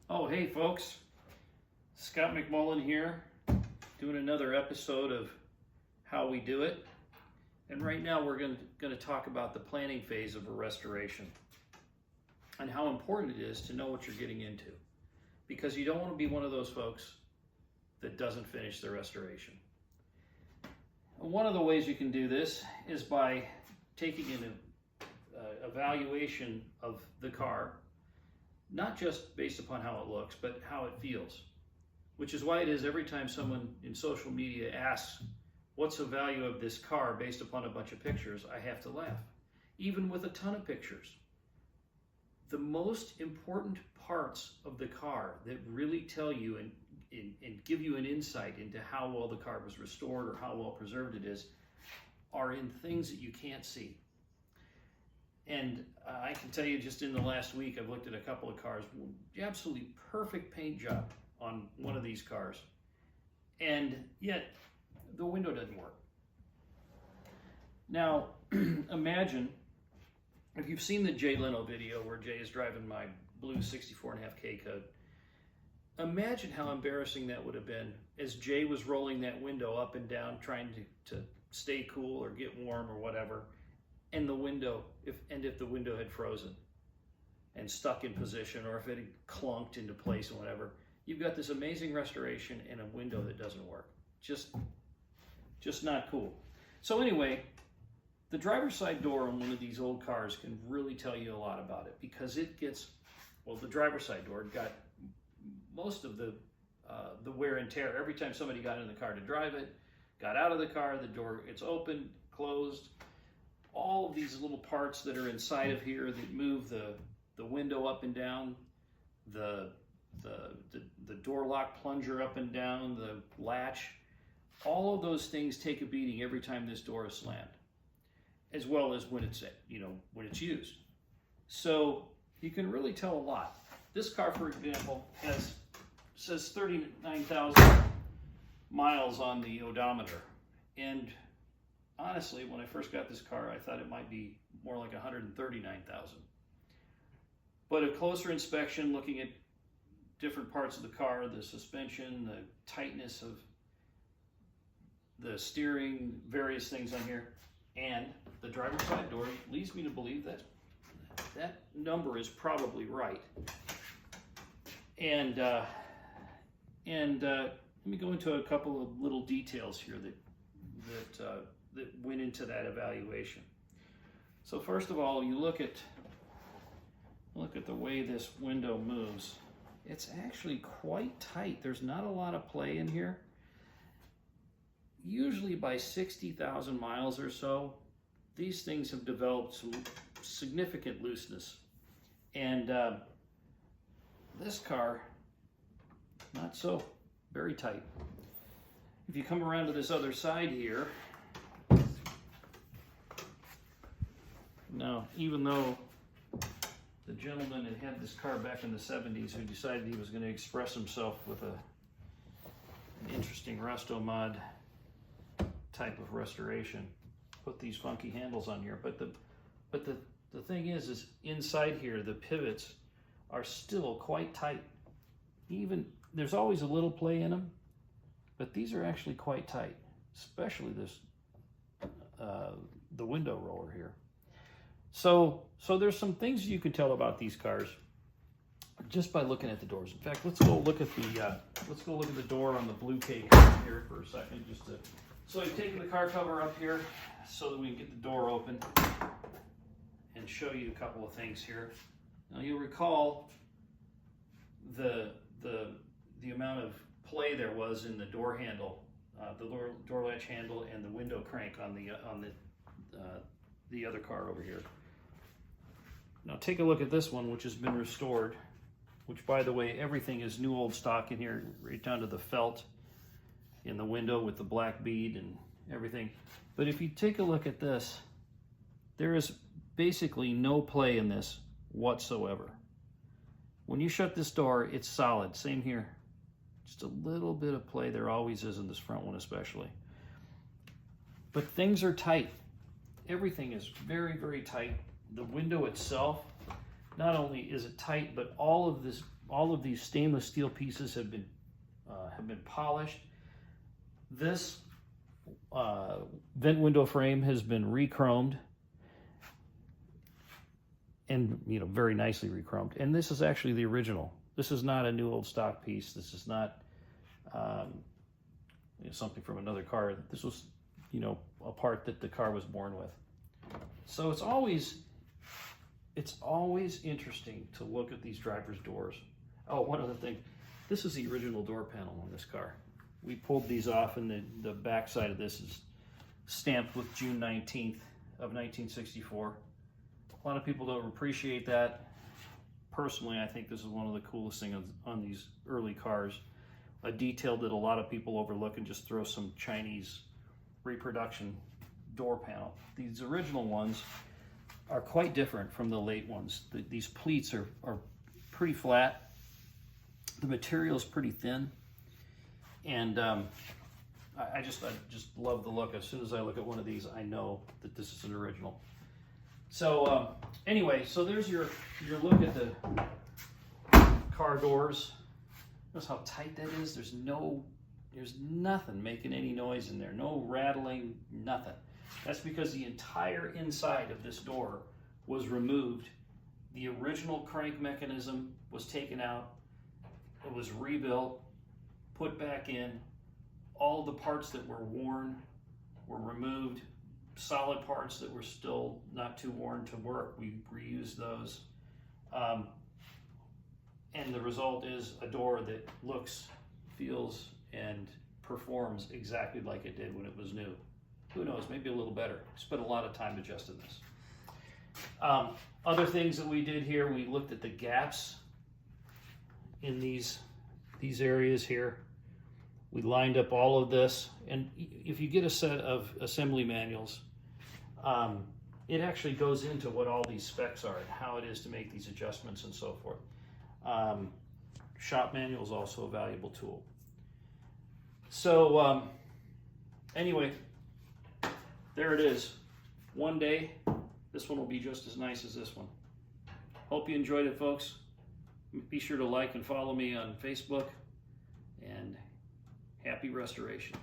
Oh, hey folks, Scott McMullen here, doing another episode of How We Do It. And right now we're going to talk about the planning phase of a restoration and how important it is to know what you're getting into, because you don't want to be one of those folks that doesn't finish the restoration. And one of the ways you can do this is by taking an evaluation of the car, not just based upon how it looks, but how it feels. Which is why it is every time someone in social media asks, what's the value of this car based upon a bunch of pictures, I have to laugh. Even with a ton of pictures. The most important parts of the car that really tell you and give you an insight into how well the car was restored or how well preserved it is are in things that you can't see. And I can tell you, just in the last week, I've looked at a couple of cars, absolutely perfect paint job on one of these cars, and yet the window doesn't work. Now, imagine if you've seen the Jay Leno video where Jay is driving my blue 64.5K code. Imagine how embarrassing that would have been as Jay was rolling that window up and down, trying to stay cool or get warm or whatever. And the window, if the window had frozen and stuck in position, or if it had clunked into place and whatever, you've got this amazing restoration and a window that doesn't work. Just not cool. So anyway, the driver's side door on one of these old cars can really tell you a lot about it, because it gets, well, the driver's side door got most of the wear and tear. Every time somebody got in the car to drive it, got out of the car, the door, it's open, closed. All of these little parts that are inside of here that move the window up and down, the door lock plunger up and down, the latch, all of those things take a beating every time this door is slammed, as well as when it's used. So you can really tell a lot. This car, for example, says 39,000 miles on the odometer, and honestly, when I first got this car, I thought it might be more like 139,000. But a closer inspection, looking at different parts of the car, the suspension, the tightness of the steering, various things on here, and the driver's side door, leads me to believe that that number is probably right. And let me go into a couple of little details here that went into that evaluation. So first of all, you look at the way this window moves. It's actually quite tight. There's not a lot of play in here. Usually by 60,000 miles or so, these things have developed some significant looseness. And this car, not so, very tight. If you come around to this other side here, now, even though the gentleman had this car back in the 70s who decided he was going to express himself with an interesting resto mod type of restoration, put these funky handles on here, but the thing is inside here the pivots are still quite tight. Even there's always a little play in them, but these are actually quite tight, especially this the window roller here. So there's some things you can tell about these cars just by looking at the doors. In fact, let's go look at the door on the blue cake here for a second. So I've taken the car cover up here so that we can get the door open and show you a couple of things here. Now you'll recall the amount of play there was in the door handle, the door latch handle, and the window crank on the other car over here. Now take a look at this one, which has been restored, which, by the way, everything is new old stock in here, right down to the felt in the window with the black bead and everything. But if you take a look at this, there is basically no play in this whatsoever. When you shut this door, it's solid. Same here. Just a little bit of play. There always is in this front one especially. But things are tight. Everything is very, very tight. The window itself, not only is it tight, but all of all of these stainless steel pieces have been polished. This vent window frame has been re-chromed, and very nicely re-chromed. And this is actually the original. This is not a new old stock piece. This is not something from another car. This was a part that the car was born with. So it's always interesting to look at these driver's doors. Oh, one other thing. This is the original door panel on this car. We pulled these off, and the back side of this is stamped with June 19th of 1964. A lot of people don't appreciate that. Personally, I think this is one of the coolest things on these early cars. A detail that a lot of people overlook and just throw some Chinese reproduction door panel. These original ones are quite different from the late ones. These pleats are pretty flat. The material is pretty thin, and I just love the look. As soon as I look at one of these, I know that this is an original. So anyway, so there's your look at the car doors. Notice how tight that is. There's nothing making any noise in there. No rattling, nothing. That's because the entire inside of this door was removed. The original crank mechanism was taken out. It was rebuilt, put back in. All the parts that were worn were removed. Solid parts that were still not too worn to work, we reused those. And the result is a door that looks, feels, and performs exactly like it did when it was new. Who knows, maybe a little better. Spent a lot of time adjusting this. Other things that we did here, we looked at the gaps in these areas here. We lined up all of this, and if you get a set of assembly manuals, it actually goes into what all these specs are and how it is to make these adjustments and so forth. Shop manual is also a valuable tool. So anyway, there it is. One day, this one will be just as nice as this one. Hope you enjoyed it, folks. Be sure to like and follow me on Facebook, and happy restoration.